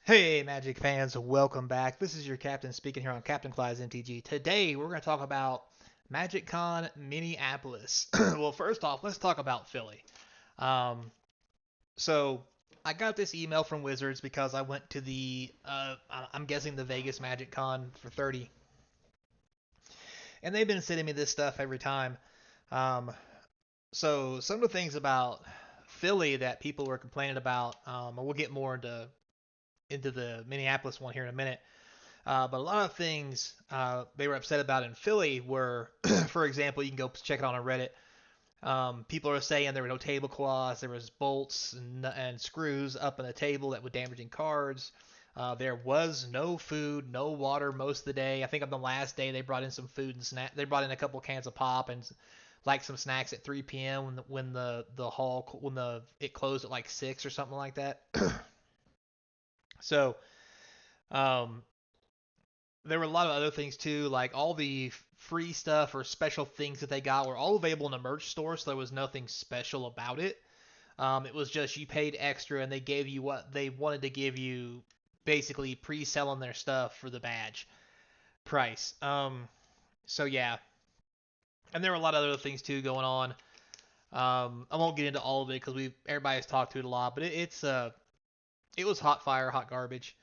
Hey, Magic fans, welcome back. This is your captain speaking here on Captain Clyde's MTG. Today, we're going to talk about MagicCon Minneapolis. Well, first off, let's talk about Philly. Um, so, I got this email from Wizards because I went to I'm guessing the Vegas MagicCon for 30, and they've been sending me this stuff every time. Um, so, some of the things about Philly that people were complaining about, and we'll get more into the Minneapolis one here in a minute. But a lot of things they were upset about in Philly were, for example, you can go check it on Reddit. People are saying there were no tablecloths, there was bolts and screws up on the table that were damaging cards. There was no food, no water most of the day. I think on the last day they brought in some food and snack. They brought in a couple cans of pop and like some snacks at 3 p.m. when it closed at like 6 or something like that. So um, there were a lot of other things too, like all the free stuff or special things that they got were all available in the merch store, so there was nothing special about it. It was just you paid extra and they gave you what they wanted to give you, basically pre-selling their stuff for the badge price. So yeah, and there were a lot of other things too going on. I won't get into all of it because everybody's talked to it a lot, but it was hot fire, hot garbage.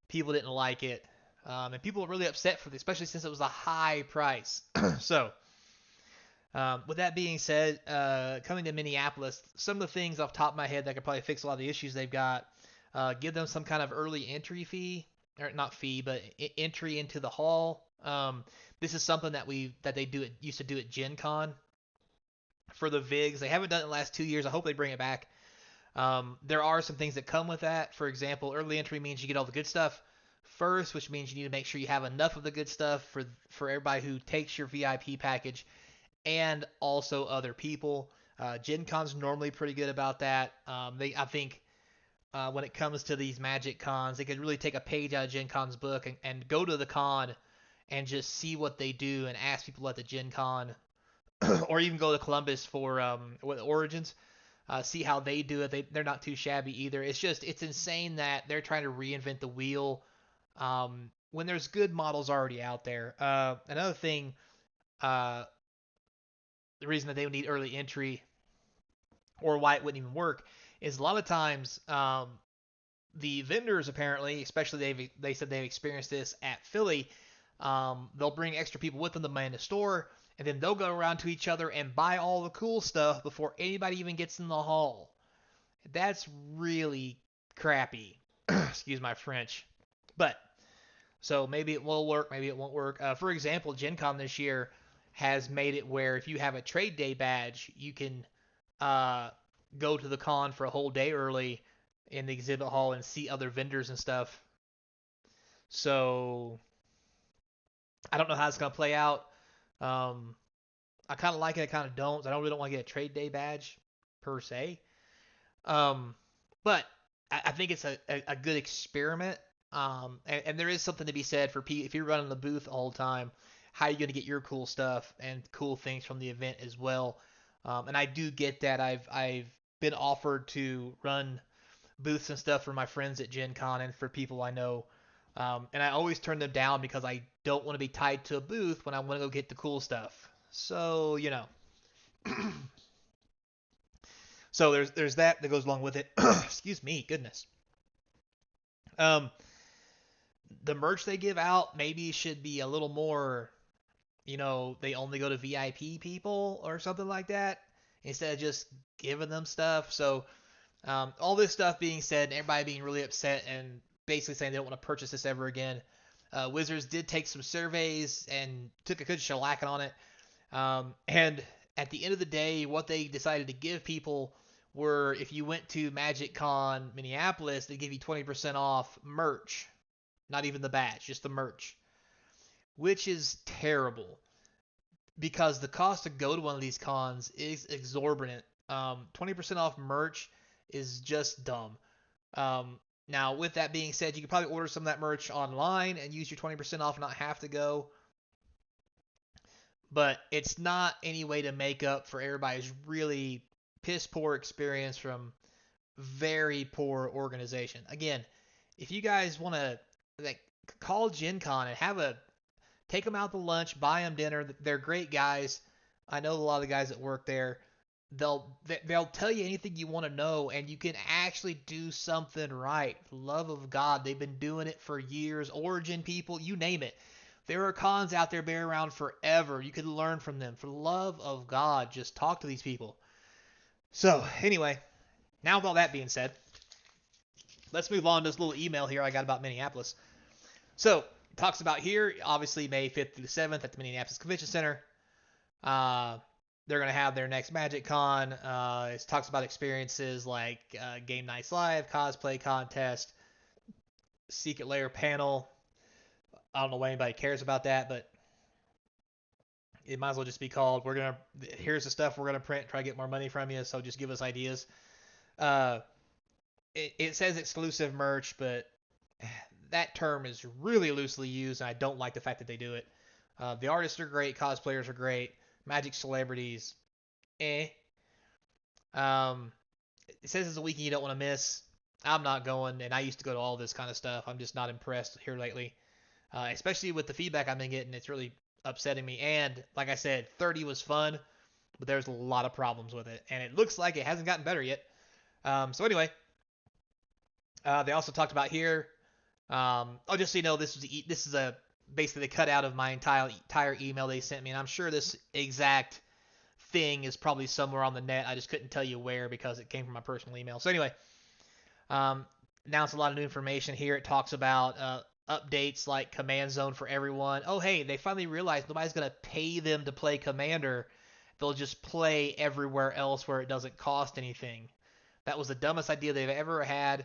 People didn't like it. And people were really upset for this, especially since it was a high price. So, with that being said, coming to Minneapolis, some of the things off the top of my head that could probably fix a lot of the issues they've got, give them some kind of early entry fee, or not fee, but entry into the hall. This is something that they used to do at Gen Con for the VIGs. They haven't done it in the last 2 years. I hope they bring it back. There are some things that come with that. For example, early entry means you get all the good stuff first, which means you need to make sure you have enough of the good stuff for everybody who takes your VIP package and also other people. Gen Con's normally pretty good about that. I think when it comes to these Magic cons, they could really take a page out of Gen Con's book and go to the con and just see what they do and ask people at the Gen Con or even go to Columbus for Origins. See how they do it. They're not too shabby either. It's insane that they're trying to reinvent the wheel when there's good models already out there. Another thing, uh, the reason that they would need early entry or why it wouldn't even work is a lot of times the vendors apparently, especially they said they've experienced this at Philly. They'll bring extra people with them to man the store, and then they'll go around to each other and buy all the cool stuff before anybody even gets in the hall. That's really crappy. Excuse my French. But so maybe it will work, maybe it won't work. For example, Gen Con this year has made it where if you have a trade day badge, you can uh, go to the con for a whole day early in the exhibit hall and see other vendors and stuff. So I don't know how it's gonna play out. Um, I kind of like it, I kind of don't. I don't really want to get a trade day badge per se. Um, but I think it's a good experiment. And there is something to be said for if you're running the booth all the time, how are you going to get your cool stuff and cool things from the event as well? And I do get that. I've been offered to run booths and stuff for my friends at Gen Con and for people I know. And I always turn them down because I don't want to be tied to a booth when I want to go get the cool stuff. So, so there's that goes along with it. Excuse me, goodness. Um, the merch they give out maybe should be a little more, they only go to VIP people or something like that instead of just giving them stuff. So, all this stuff being said, and everybody being really upset and basically saying they don't want to purchase this ever again, Wizards did take some surveys and took a good shellacking on it. And at the end of the day, what they decided to give people were if you went to MagicCon Minneapolis, they give you 20% off merch. Not even the badge, just the merch. Which is terrible because the cost to go to one of these cons is exorbitant. 20% off merch is just dumb. Now, with that being said, you could probably order some of that merch online and use your 20% off and not have to go. But it's not any way to make up for everybody's really piss poor experience from very poor organization. Again, if you guys want to, like, call Gen Con and take them out to lunch, buy them dinner. They're great guys. I know a lot of the guys that work there. They'll tell you anything you want to know, and you can actually do something right. Love of God, they've been doing it for years. Origin people, you name it. There are cons out there been around forever. You can learn from them. For the love of God, just talk to these people. So anyway, now with all that being said, let's move on to this little email here I got about Minneapolis. So it talks about here, obviously May 5th through the 7th at the Minneapolis Convention Center. They're going to have their next Magic Con. It talks about experiences like Game Nights Live, cosplay contest, Secret Lair panel. I don't know why anybody cares about that, but it might as well just be called, here's the stuff we're going to print, try to get more money from you, so just give us ideas. Uh, it says exclusive merch, but that term is really loosely used, and I don't like the fact that they do it. The artists are great, cosplayers are great, Magic celebrities, eh. Um, it says it's a weekend you don't want to miss. I'm not going, and I used to go to all this kind of stuff. I'm just not impressed here lately, especially with the feedback I've been getting. It's really upsetting me. And like I said, 30 was fun, but there's a lot of problems with it, and it looks like it hasn't gotten better yet. So anyway, they also talked about here. Just so you know, this is a basically cut out of my entire email they sent me, and I'm sure this exact thing is probably somewhere on the net. I just couldn't tell you where because it came from my personal email. So anyway, announced a lot of new information here. It talks about updates like Command Zone for everyone. Oh, hey, they finally realized nobody's going to pay them to play Commander. They'll just play everywhere else where it doesn't cost anything. That was the dumbest idea they've ever had,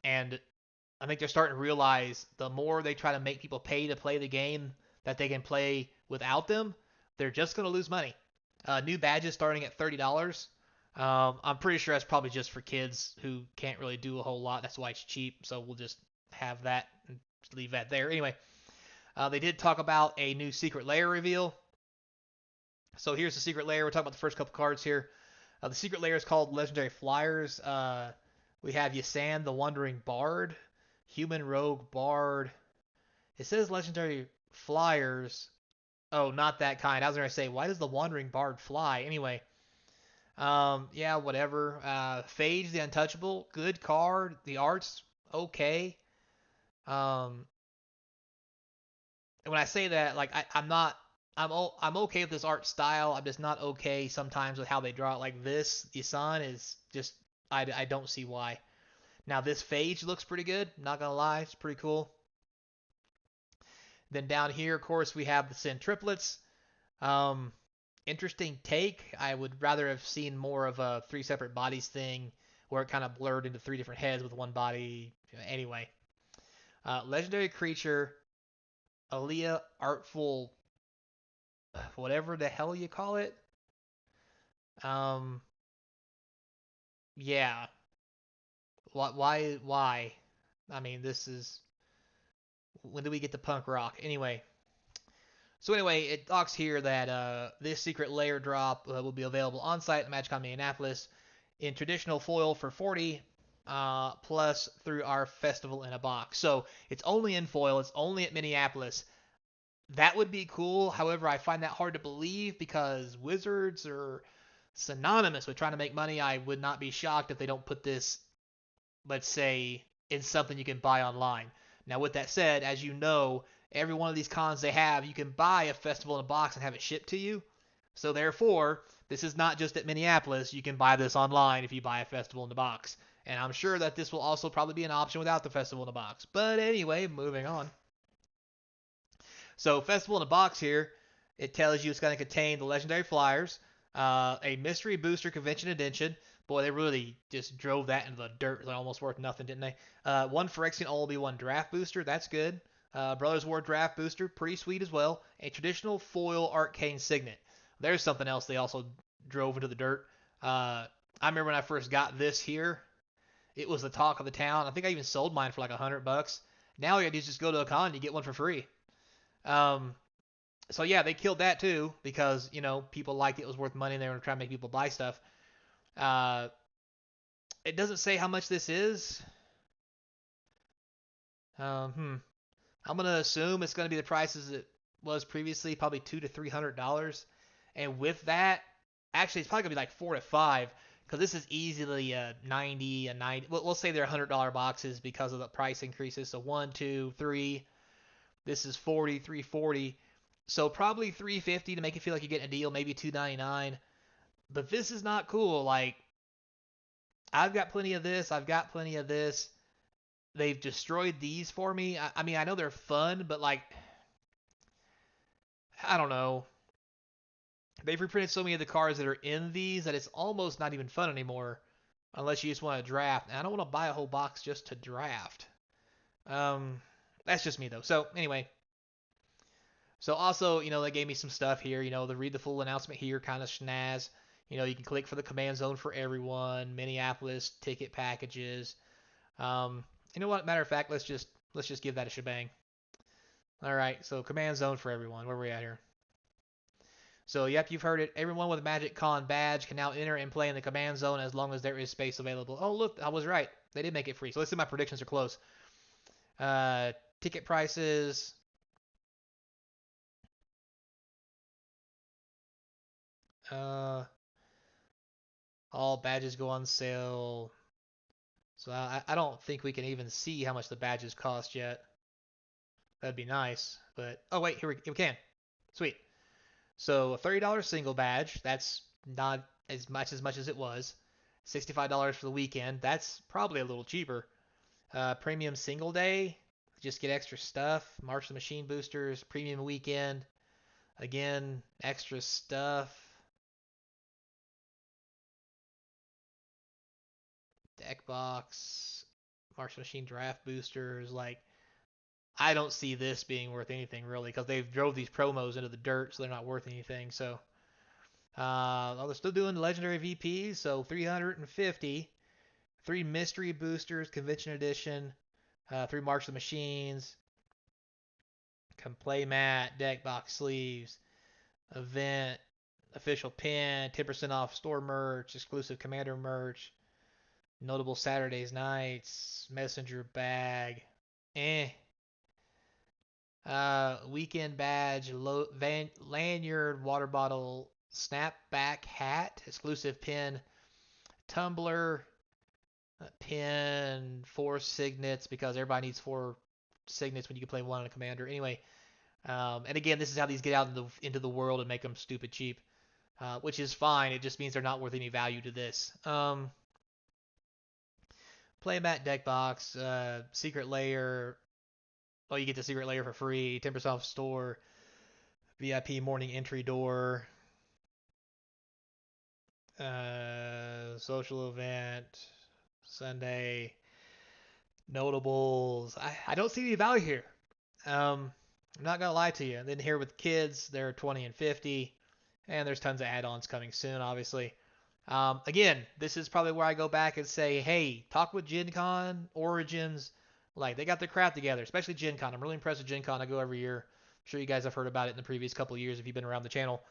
and I think they're starting to realize the more they try to make people pay to play the game that they can play without them, they're just going to lose money. New badges starting at $30. I'm pretty sure that's probably just for kids who can't really do a whole lot. That's why it's cheap. So we'll just have that and leave that there. Anyway, they did talk about a new secret layer reveal. So here's the secret layer. We're talking about the first couple cards here. The secret layer is called Legendary Flyers. We have Yasan, the Wandering Bard, Human Rogue Bard. It says Legendary Flyers. Oh, not that kind. I was going to say, why does the Wandering Bard fly? Anyway, yeah, whatever. Phage the Untouchable, good card. The art's okay. Um, and when I say that, like I'm not, I'm okay with this art style. I'm just not okay sometimes with how they draw it. Like this, Isan is just, I don't see why. Now this Phage looks pretty good. Not gonna lie, it's pretty cool. Then down here, of course, we have the Sin triplets. Um, Interesting take. I would rather have seen more of a three separate bodies thing where it kind of blurred into three different heads with one body. Anyway, legendary creature, Aaliyah Artful, whatever the hell you call it. Um, yeah. Why? I mean, this is when do we get to punk rock? Anyway, so anyway, it talks here that this secret layer drop will be available on site at MagicCon Minneapolis in traditional foil for 40, plus through our festival in a box. So it's only in foil. It's only at Minneapolis. That would be cool. However, I find that hard to believe because Wizards are synonymous with trying to make money. I would not be shocked if they don't put this, let's say, in something you can buy online. Now, with that said, as you know, every one of these cons they have, you can buy a festival in a box and have it shipped to you. So therefore, this is not just at Minneapolis. You can buy this online if you buy a festival in the box. And I'm sure that this will also probably be an option without the festival in the box. But anyway, moving on. So festival in a box here, it tells you it's going to contain the legendary flyers, a mystery booster convention edition. Boy, they really just drove that into the dirt. It almost worth nothing, didn't they? One Phyrexian All-Be-One draft booster. That's good. Brothers War draft booster. Pretty sweet as well. A traditional foil arcane signet. There's something else they also drove into the dirt. I remember when I first got this here. It was the talk of the town. I think I even sold mine for like $100. Now you just go to a con and you get one for free. Um, so yeah, they killed that too because people liked it was worth money and they were trying to make people buy stuff. Uh, it doesn't say how much this is. Um, hmm. I'm gonna assume it's gonna be the prices it was previously, probably $200 to $300. And with that, actually, it's probably gonna be like 4 to 5, because this is easily a 90, a 90. We'll say they're $100 boxes because of the price increases. So one, two, three. This is 40, 340. So probably 350 to make it feel like you're getting a deal. Maybe 299. But this is not cool. Like, I've got plenty of this. I've got plenty of this. They've destroyed these for me. I mean, I know they're fun, but like, I don't know. They've reprinted so many of the cards that are in these that it's almost not even fun anymore, unless you just want to draft. And I don't want to buy a whole box just to draft. Um, that's just me though. So anyway, so also, they gave me some stuff here. The read the full announcement here, kind of schnaz. You can click for the command zone for everyone, Minneapolis ticket packages. You know what? Matter of fact, let's just give that a shebang. All right, so command zone for everyone. Where are we at here? So, yep, you've heard it. Everyone with a Magic Con badge can now enter and play in the command zone as long as there is space available. Oh, look, I was right. They did make it free. So let's see, my predictions are close. Ticket prices. Uh, all badges go on sale. So I don't think we can even see how much the badges cost yet. That'd be nice. But, oh, wait, here we can. Sweet. So a $30 single badge, that's not as much as it was. $65 for the weekend, that's probably a little cheaper. Premium single day, just get extra stuff. March the Machine boosters, premium weekend, again, extra stuff. Deck box, March the Machine draft boosters. Like, I don't see this being worth anything really, because they've drove these promos into the dirt, so they're not worth anything. So, they're still doing legendary VPs, so 350. Three mystery boosters, convention edition, three Marks of the Machines, play mat, deck box sleeves, event, official pin, 10% off store merch, exclusive commander merch, notable Saturdays nights, messenger bag, eh. Weekend badge, lanyard, water bottle, snapback hat, exclusive pin, tumbler, pin, four signets, because everybody needs four signets when you can play one on a commander. Anyway, and again, this is how these get out into the world and make them stupid cheap, which is fine. It just means they're not worth any value to this. Playmat deck box, secret layer. Oh, you get the secret layer for free. 10% off store. VIP morning entry door. Social event. Sunday. Notables. I don't see any value here. I'm not gonna lie to you. And then here with kids, they're 20 and 50, and there's tons of add-ons coming soon, obviously. Again, this is probably where I go back and say, hey, talk with Gen Con, Origins. Like, they got their crap together, especially Gen Con. I'm really impressed with Gen Con. I go every year. I'm sure you guys have heard about it in the previous couple of years if you've been around the channel.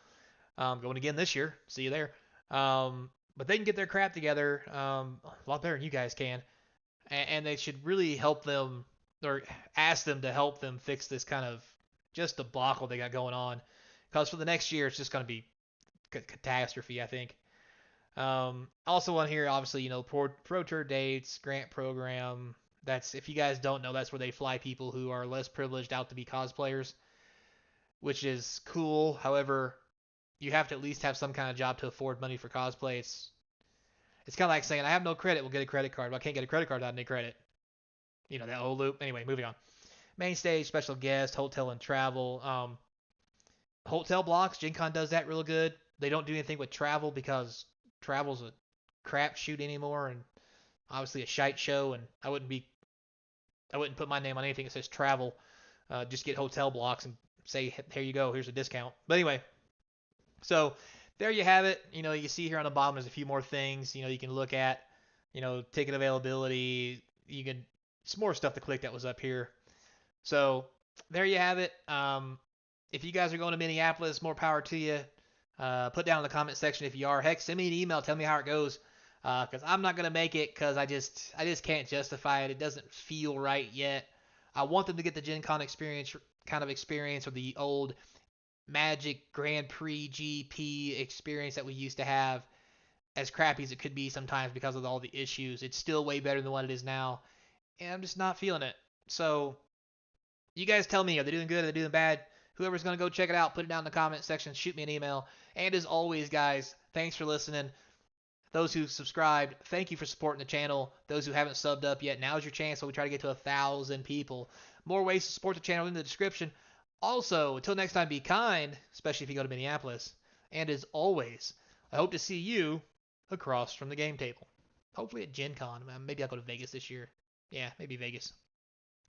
Going again this year. See you there. But they can get their crap together a lot better than you guys can. And they should really help them, or ask them to help them fix this kind of just debacle they got going on. Because for the next year, it's just going to be catastrophe, I think. Also on here, obviously, pro tour dates, grant program. That's, if you guys don't know, that's where they fly people who are less privileged out to be cosplayers, which is cool. However, you have to at least have some kind of job to afford money for cosplay. It's kind of like saying, I have no credit, we'll get a credit card. But I can't get a credit card without any credit. That whole loop. Anyway, moving on. Main stage, special guest, hotel and travel. Hotel blocks, Gen Con does that real good. They don't do anything with travel because travel's a crapshoot anymore, and obviously a shite show. And I wouldn't put my name on anything that says travel. Just get hotel blocks and say, here you go, here's a discount. But anyway, so there you have it. You see here on the bottom there's a few more things. You can look at. Ticket availability. You can, some more stuff to click that was up here. So there you have it. If you guys are going to Minneapolis, more power to you. Put down in the comment section if you are. Heck, send me an email. Tell me how it goes. Because I'm not going to make it because I just can't justify it. It doesn't feel right yet. I want them to get the Gen Con experience, kind of experience, or the old Magic Grand Prix GP experience that we used to have. As crappy as it could be sometimes because of all the issues, it's still way better than what it is now, and I'm just not feeling it. So you guys tell me, are they doing good? Are they doing bad? Whoever's going to go check it out, put it down in the comment section. Shoot me an email. And as always, guys, thanks for listening. Those who subscribed, thank you for supporting the channel. Those who haven't subbed up yet, now's your chance while we try to get to 1,000 people. More ways to support the channel in the description. Also, until next time, be kind, especially if you go to Minneapolis. And as always, I hope to see you across from the game table. Hopefully at Gen Con. Maybe I'll go to Vegas this year. Yeah, maybe Vegas.